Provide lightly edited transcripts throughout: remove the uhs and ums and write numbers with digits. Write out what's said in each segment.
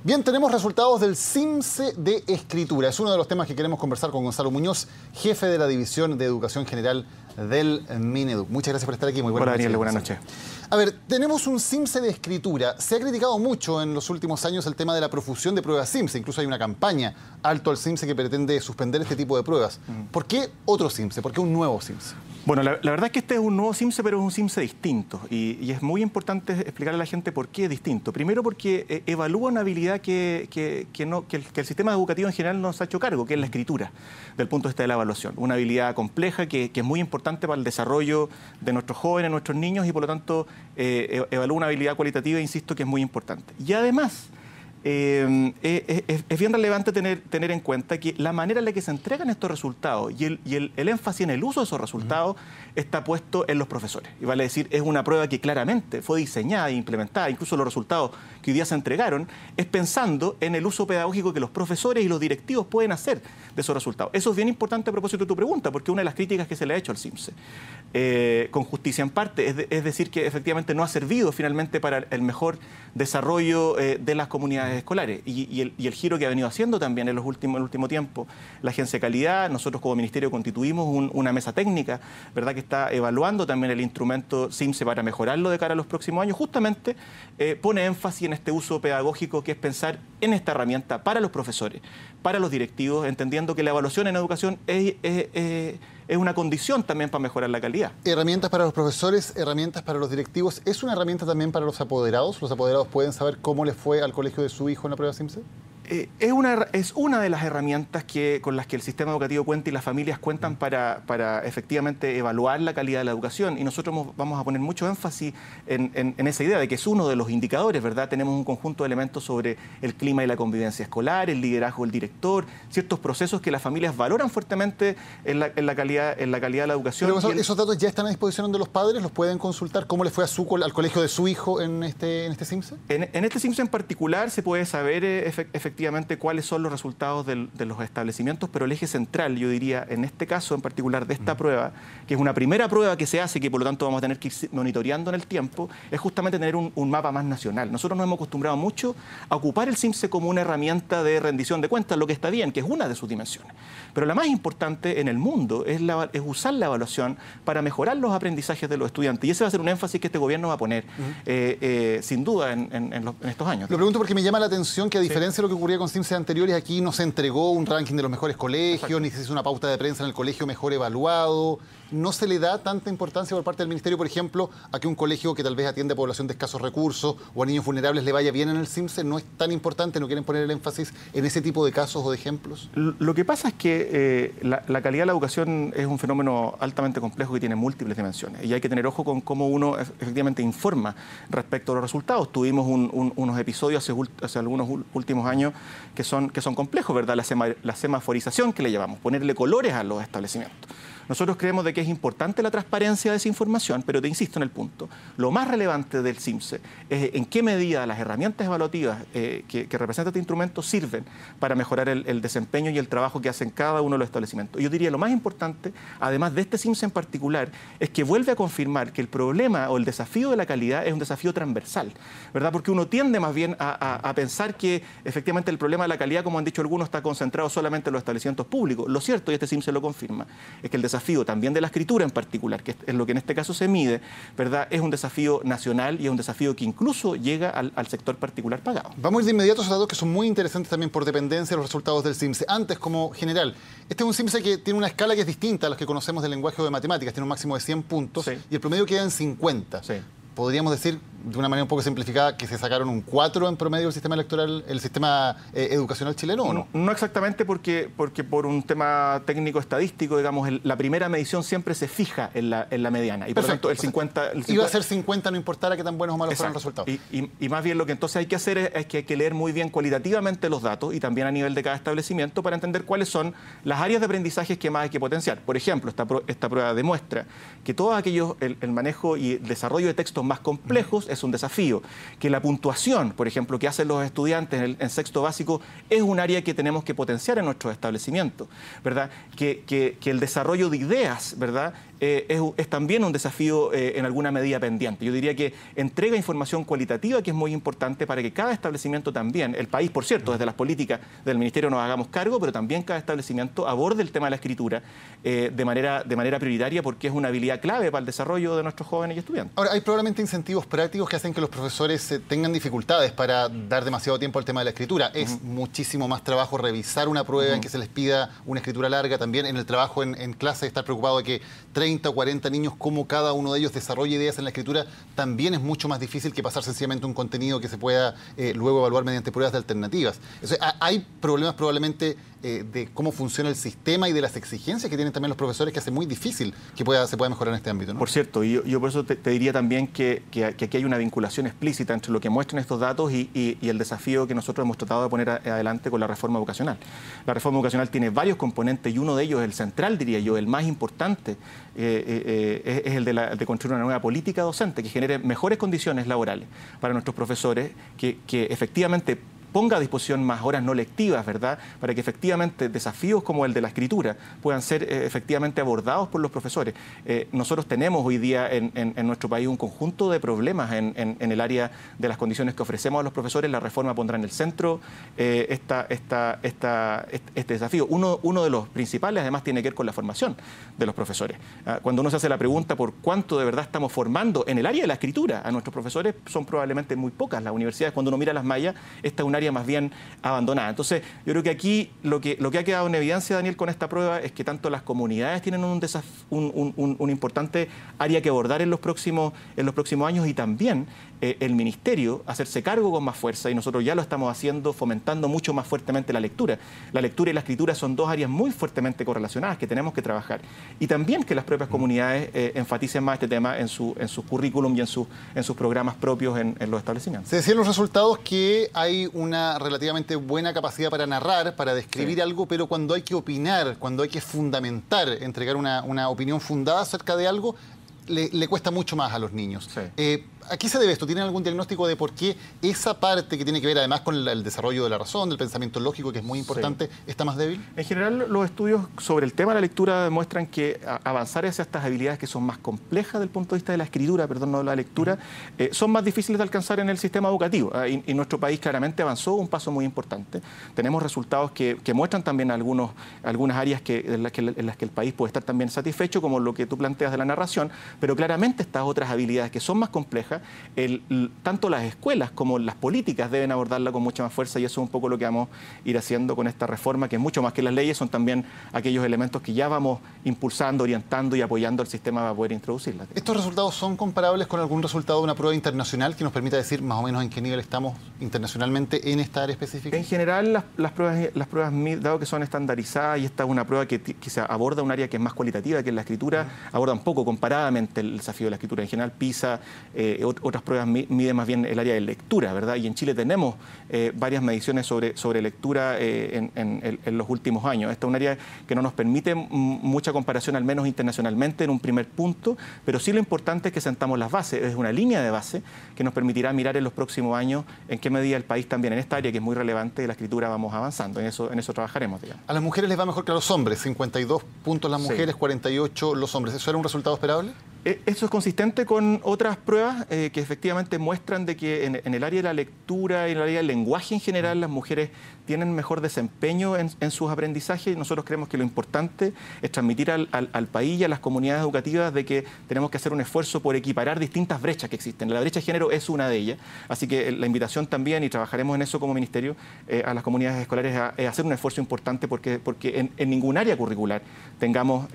Bien, tenemos resultados del CIMSE de Escritura. Es uno de los temas que queremos conversar con Gonzalo Muñoz, jefe de la División de Educación General del Mineduc. Muchas gracias por estar aquí. Muy buenas noches. Hola, Daniel, buenas noches. A ver, tenemos un CIMSE de Escritura. Se ha criticado mucho en los últimos años el tema de la profusión de pruebas CIMSE. Incluso hay una campaña, Alto al CIMSE, que pretende suspender este tipo de pruebas. ¿Por qué otro CIMSE? ¿Por qué un nuevo CIMSE? Bueno, la verdad es que este es un nuevo CIMSE, pero es un CIMSE distinto. Y es muy importante explicarle a la gente por qué es distinto. Primero porque evalúa una habilidad que el sistema educativo en general nos ha hecho cargo, que es la escritura, del punto de vista de la evaluación. Una habilidad compleja que es muy importante para el desarrollo de nuestros jóvenes, nuestros niños, y por lo tanto evalúa una habilidad cualitativa, insisto, que es muy importante. Y además, es bien relevante tener en cuenta que la manera en la que se entregan estos resultados y el énfasis en el uso de esos resultados está puesto en los profesores. Y vale decir, es una prueba que claramente fue diseñada e implementada, incluso los resultados que hoy día se entregaron, es pensando en el uso pedagógico que los profesores y los directivos pueden hacer de esos resultados. Eso es bien importante a propósito de tu pregunta, porque una de las críticas que se le ha hecho al CIMSE, con justicia en parte, es decir, que efectivamente no ha servido finalmente para el mejor desarrollo de las comunidades escolares. Y el giro que ha venido haciendo también en el último tiempo la Agencia de Calidad, nosotros como Ministerio constituimos una mesa técnica, ¿verdad?, que está evaluando también el instrumento CIMSE para mejorarlo de cara a los próximos años, justamente pone énfasis en este uso pedagógico, que es pensar en esta herramienta para los profesores, para los directivos, entendiendo que la evaluación en educación es una condición también para mejorar la calidad. Herramientas para los profesores, herramientas para los directivos. ¿Es una herramienta también para los apoderados? ¿Los apoderados pueden saber cómo les fue al colegio de su hijo en la prueba CIMSE? Es una de las herramientas con las que el sistema educativo cuenta y las familias cuentan para efectivamente evaluar la calidad de la educación. Y nosotros vamos a poner mucho énfasis en esa idea de que es uno de los indicadores, ¿verdad? Tenemos un conjunto de elementos sobre el clima y la convivencia escolar, el liderazgo del director, ciertos procesos que las familias valoran fuertemente en la calidad de la educación. Pero ¿esos datos ya están a disposición de los padres? ¿Los pueden consultar? ¿Cómo le fue al colegio de su hijo en este CIMSE? En este CIMSE en particular se puede saber efectivamente cuáles son los resultados de los establecimientos, pero el eje central, yo diría, en este caso en particular de esta prueba, que es una primera prueba que se hace, que por lo tanto vamos a tener que ir monitoreando en el tiempo, es justamente tener un mapa más nacional. Nosotros nos hemos acostumbrado mucho a ocupar el CIMSE como una herramienta de rendición de cuentas, lo que está bien, que es una de sus dimensiones. Pero la más importante en el mundo es usar la evaluación para mejorar los aprendizajes de los estudiantes. Y ese va a ser un énfasis que este gobierno va a poner, sin duda, en estos años. Lo pregunto porque me llama la atención que, a diferencia de lo que ocurría con CIMSE anteriores, aquí no se entregó un ranking de los mejores colegios. Exacto. Ni se hizo una pauta de prensa en el colegio mejor evaluado. ¿No se le da tanta importancia por parte del Ministerio, por ejemplo, a que un colegio que tal vez atiende a población de escasos recursos o a niños vulnerables le vaya bien en el CIMSE? ¿No es tan importante? ¿No quieren poner el énfasis en ese tipo de casos o de ejemplos? Lo que pasa es que la calidad de la educación es un fenómeno altamente complejo que tiene múltiples dimensiones. Y hay que tener ojo con cómo uno efectivamente informa respecto a los resultados. Tuvimos unos episodios hace algunos últimos años que son complejos, ¿verdad? La semaforización que le llamamos, ponerle colores a los establecimientos. Nosotros creemos de que es importante la transparencia de esa información, pero te insisto en el punto. Lo más relevante del CIMSE es en qué medida las herramientas evaluativas que representa este instrumento sirven para mejorar el desempeño y el trabajo que hacen cada uno de los establecimientos. Yo diría lo más importante, además de este CIMSE en particular, es que vuelve a confirmar que el problema o el desafío de la calidad es un desafío transversal, ¿verdad? Porque uno tiende más bien a pensar que efectivamente el problema de la calidad, como han dicho algunos, está concentrado solamente en los establecimientos públicos. Lo cierto, y este CIMSE lo confirma, es que el desafío también de la escritura en particular, que es lo que en este caso se mide, ¿verdad?, es un desafío nacional y es un desafío que incluso llega al sector particular pagado. Vamos a ir de inmediato a esos datos que son muy interesantes también por dependencia de los resultados del CIMSE. Antes, como general, este es un CIMSE que tiene una escala que es distinta a las que conocemos del lenguaje o de matemáticas, tiene un máximo de 100 puntos, sí, y el promedio queda en 50. Sí. Podríamos decir, de una manera un poco simplificada, que se sacaron un 4 en promedio del sistema electoral, el sistema educacional chileno, ¿o no? No exactamente, porque por un tema técnico estadístico, digamos, la primera medición siempre se fija en la mediana. Y por lo tanto, el 50... Iba a ser 50, no importara qué tan buenos o malos fueran los resultados. Y más bien lo que entonces hay que hacer es que hay que leer muy bien cualitativamente los datos y también a nivel de cada establecimiento para entender cuáles son las áreas de aprendizaje que más hay que potenciar. Por ejemplo, esta prueba demuestra que todos aquellos, el manejo y el desarrollo de textos más complejos es un desafío, que la puntuación, por ejemplo, que hacen los estudiantes en sexto básico es un área que tenemos que potenciar en nuestros establecimientos, ¿verdad? Que el desarrollo de ideas, ¿verdad?, es también un desafío en alguna medida pendiente. Yo diría que entrega información cualitativa, que es muy importante para que cada establecimiento también, el país, por cierto, desde las políticas del Ministerio nos hagamos cargo, pero también cada establecimiento aborde el tema de la escritura de manera prioritaria, porque es una habilidad clave para el desarrollo de nuestros jóvenes y estudiantes. Ahora, hay probablemente incentivos prácticos que hacen que los profesores tengan dificultades para dar demasiado tiempo al tema de la escritura. Es muchísimo más trabajo revisar una prueba en que se les pida una escritura larga, también en el trabajo en clase estar preocupado de que 30 o 40 niños, cómo cada uno de ellos desarrolla ideas en la escritura, también es mucho más difícil que pasar sencillamente un contenido que se pueda luego evaluar mediante pruebas de alternativas. O sea, hay problemas probablemente de cómo funciona el sistema y de las exigencias que tienen también los profesores, que hace muy difícil que se pueda mejorar en este ámbito, ¿no? Por cierto, yo por eso te diría también que aquí hay una vinculación explícita entre lo que muestran estos datos y el desafío que nosotros hemos tratado de poner adelante con la reforma educacional. La reforma educacional tiene varios componentes y uno de ellos, el central, diría yo, el más importante, es el de construir una nueva política docente que genere mejores condiciones laborales para nuestros profesores, que efectivamente ponga a disposición más horas no lectivas, ¿verdad?, para que efectivamente desafíos como el de la escritura puedan ser efectivamente abordados por los profesores. Nosotros tenemos hoy día en nuestro país un conjunto de problemas en el área de las condiciones que ofrecemos a los profesores. La reforma pondrá en el centro este desafío. Uno de los principales, además, tiene que ver con la formación de los profesores. Cuando uno se hace la pregunta por cuánto de verdad estamos formando en el área de la escritura a nuestros profesores, son probablemente muy pocas las universidades. Cuando uno mira las mallas, esta es un área más bien abandonada. Entonces, yo creo que aquí lo que ha quedado en evidencia, Daniel, con esta prueba es que tanto las comunidades tienen un importante área que abordar en los próximos años, y también el Ministerio hacerse cargo con más fuerza, y nosotros ya lo estamos haciendo, fomentando mucho más fuertemente la lectura. La lectura y la escritura son dos áreas muy fuertemente correlacionadas que tenemos que trabajar. Y también que las propias comunidades enfaticen más este tema en su currículum y en sus programas propios en los establecimientos. Se decían los resultados que hay una relativamente buena capacidad para narrar, para describir algo, pero cuando hay que opinar, cuando hay que fundamentar, entregar una opinión fundada acerca de algo, le cuesta mucho más a los niños. Sí. ¿A qué se debe esto? ¿Tienen algún diagnóstico de por qué esa parte que tiene que ver además con el desarrollo de la razón, del pensamiento lógico, que es muy importante, está más débil? En general, los estudios sobre el tema de la lectura demuestran que avanzar hacia estas habilidades que son más complejas desde el punto de vista de la escritura, no de la lectura, son más difíciles de alcanzar en el sistema educativo. Y nuestro país claramente avanzó un paso muy importante. Tenemos resultados que muestran también algunas áreas en las que el país puede estar también satisfecho, como lo que tú planteas de la narración, pero claramente estas otras habilidades que son más complejas, tanto las escuelas como las políticas deben abordarla con mucha más fuerza, y eso es un poco lo que vamos a ir haciendo con esta reforma, que es mucho más que las leyes, son también aquellos elementos que ya vamos impulsando, orientando y apoyando al sistema para poder introducirla. ¿Estos resultados son comparables con algún resultado de una prueba internacional que nos permita decir más o menos en qué nivel estamos internacionalmente en esta área específica? En general, las pruebas MIR, dado que son estandarizadas, y esta es una prueba que se aborda un área que es más cualitativa, que es la escritura, aborda un poco comparadamente el desafío de la escritura. En general, PISA, otras pruebas miden más bien el área de lectura, ¿verdad? Y en Chile tenemos varias mediciones sobre lectura en los últimos años. Esta es un área que no nos permite mucha comparación, al menos internacionalmente, en un primer punto, pero sí lo importante es que sentamos las bases. Es una línea de base que nos permitirá mirar en los próximos años en qué medida el país también en esta área, que es muy relevante de la escritura, vamos avanzando. En eso trabajaremos, digamos. A las mujeres les va mejor que a los hombres. 52 puntos las mujeres, sí. 48 los hombres. ¿Eso era un resultado esperable? Eso es consistente con otras pruebas que efectivamente muestran de que en el área de la lectura y en el área del lenguaje en general, las mujeres tienen mejor desempeño en sus aprendizajes. Nosotros creemos que lo importante es transmitir al país y a las comunidades educativas de que tenemos que hacer un esfuerzo por equiparar distintas brechas que existen. La brecha de género es una de ellas, así que la invitación también, y trabajaremos en eso como Ministerio, a las comunidades escolares es hacer un esfuerzo importante porque en ningún área curricular tengamos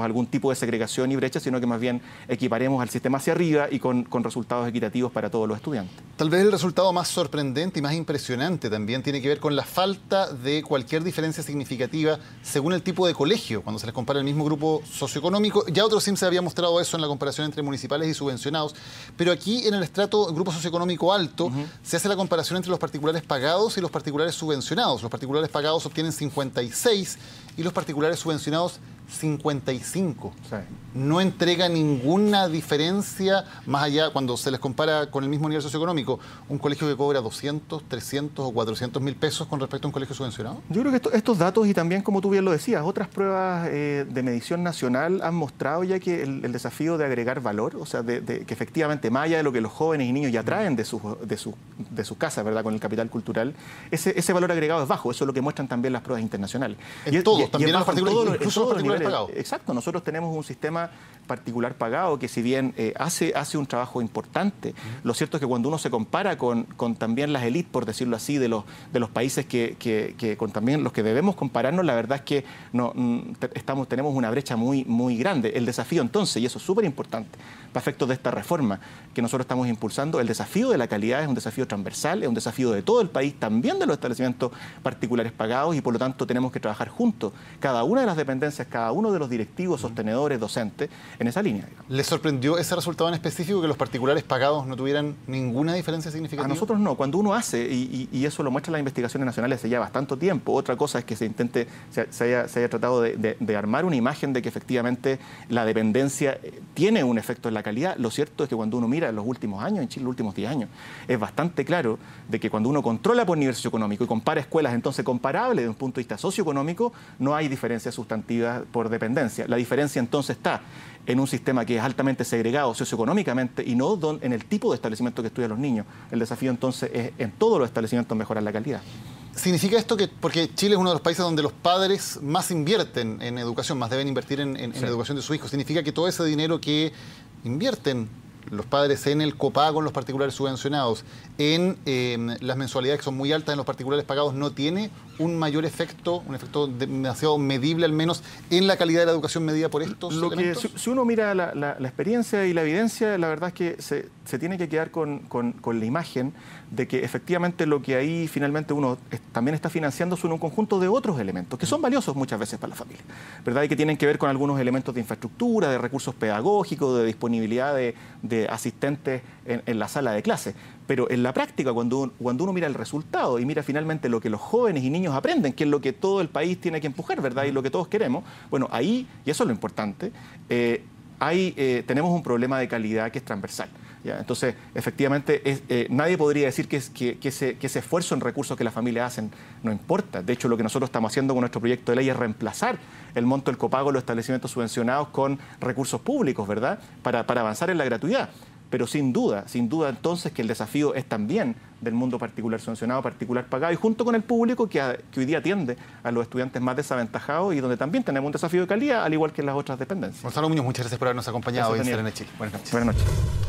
algún tipo de segregación y brecha, sino que más bien equiparemos al sistema hacia arriba y con resultados equitativos para todos los estudiantes. Tal vez el resultado más sorprendente y más impresionante también tiene que ver con la falta de cualquier diferencia significativa según el tipo de colegio, cuando se les compara el mismo grupo socioeconómico. Ya otro CIMSE había mostrado eso en la comparación entre municipales y subvencionados, pero aquí en el grupo socioeconómico alto se hace la comparación entre los particulares pagados y los particulares subvencionados. Los particulares pagados obtienen 56 y los particulares subvencionados 55. Sí. No entrega ninguna diferencia más allá cuando se les compara con el mismo nivel socioeconómico. Un colegio que cobra 200, 300 o 400 mil pesos con respecto a un colegio subvencionado. Yo creo que estos datos y también, como tú bien lo decías, otras pruebas de medición nacional han mostrado ya que el desafío de agregar valor, o sea, de que efectivamente, más allá de lo que los jóvenes y niños ya traen de sus casas, ¿verdad?, con el capital cultural, ese valor agregado es bajo. Eso es lo que muestran también las pruebas internacionales. En todos, también en los particulares, incluso los particulares pagados. Exacto, nosotros tenemos un sistema particular pagado que, si bien hace un trabajo importante, lo cierto es que cuando uno se compara con también las élites, por decirlo así, de los países que con también los que debemos compararnos, la verdad es que tenemos una brecha muy grande. El desafío entonces, y eso es súper importante, para efectos de esta reforma que nosotros estamos impulsando, el desafío de la calidad es un desafío transversal, es un desafío de todo el país, también de los establecimientos particulares pagados, y por lo tanto tenemos que trabajar juntos, cada una de las dependencias, cada uno de los directivos, sostenedores, docentes, en esa línea. ¿Les sorprendió ese resultado en específico, que los particulares pagados no tuvieran ninguna diferencia significativa? A nosotros no. Cuando uno hace, y eso lo muestran las investigaciones nacionales hace ya bastante tiempo, otra cosa es que se haya tratado de armar una imagen de que efectivamente la dependencia tiene un efecto en la calidad. Lo cierto es que cuando uno mira los últimos años, en Chile los últimos 10 años, es bastante claro de que cuando uno controla por nivel socioeconómico y compara escuelas entonces comparables desde un punto de vista socioeconómico, no hay diferencias sustantivas por dependencia. La diferencia entonces está en un sistema que es altamente segregado socioeconómicamente y no en el tipo de establecimiento que estudian los niños. El desafío entonces es en todos los establecimientos mejorar la calidad. ¿Significa esto que, porque Chile es uno de los países donde los padres más invierten en educación, más deben invertir en Sí. educación de sus hijos, significa que todo ese dinero que invierten los padres en el copago en los particulares subvencionados, en las mensualidades que son muy altas en los particulares pagados, no tiene un mayor efecto, un efecto demasiado medible al menos, en la calidad de la educación medida por estos elementos? Si uno mira la experiencia y la evidencia, la verdad es que se tiene que quedar con la imagen de que efectivamente lo que ahí finalmente uno también está financiando son un conjunto de otros elementos que son valiosos muchas veces para la familia, ¿verdad? Y que tienen que ver con algunos elementos de infraestructura, de recursos pedagógicos, de disponibilidad de asistentes en la sala de clase. Pero en la práctica, cuando uno mira el resultado y mira finalmente lo que los jóvenes y niños aprenden, que es lo que todo el país tiene que empujar, ¿verdad? Y lo que todos queremos, bueno, ahí, y eso es lo importante, tenemos un problema de calidad que es transversal. ¿Ya? Entonces, efectivamente, nadie podría decir que ese esfuerzo en recursos que las familias hacen no importa. De hecho, lo que nosotros estamos haciendo con nuestro proyecto de ley es reemplazar el monto del copago de los establecimientos subvencionados con recursos públicos, ¿verdad? Para avanzar en la gratuidad. Pero sin duda entonces que el desafío es también del mundo particular subvencionado, particular pagado, y junto con el público que hoy día atiende a los estudiantes más desaventajados y donde también tenemos un desafío de calidad, al igual que en las otras dependencias. Gonzalo Muñoz, muchas gracias por habernos acompañado hoy en Serena Chile. Buenas noches. Buenas noches.